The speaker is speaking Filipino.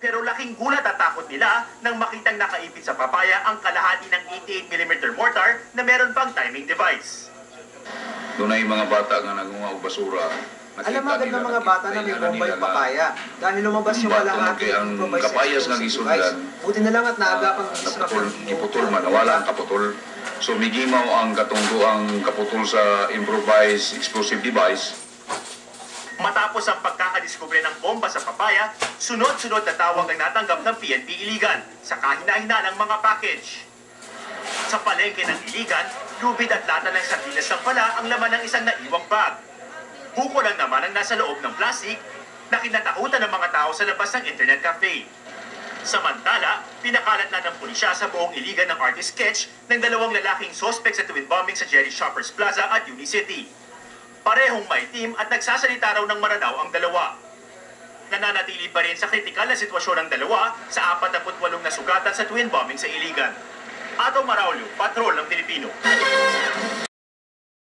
Pero laking gulat at takot nila nang makitang nakaipit sa papaya ang kalahati ng 88mm mortar na meron pang timing device. Doon ay mga bata nga nagunga og basura. Alam ng mga bata na may bomba yung papaya dahil lumabas yung kalahati ng improvised kapayas nga explosive gisundan. device. Buti na lang at naagapang Naputol man, nawala ang kaputol. So migimaw ang katunggo ang kaputol sa improvised explosive device. Matapos ang pagkakadiskubre ng bomba sa papaya, sunod-sunod na tawag ang natanggap ng PNP Iligan sa kahina-hina ng mga package. Sa palengke ng Iligan, lubid at lata ng sardinas lang pala ang laman ng isang naiwang bag. Buko lang naman ang nasa loob ng plastic na kinatakutan ng mga tao sa labas ng internet cafe. Samantala, pinakalat na ng pulisya sa buong Iligan ng artist sketch ng dalawang lalaking suspect sa twin bombing sa Jerry Shoppers Plaza at Unicity. Parehong may team at nagsasalita raw ng maranaw ang dalawa. Nananatili pa rin sa kritikal na sitwasyon ng dalawa sa 48 na sugatan sa twin bombing sa Iligan. Ato Maraulio, Patrol ng Pilipino.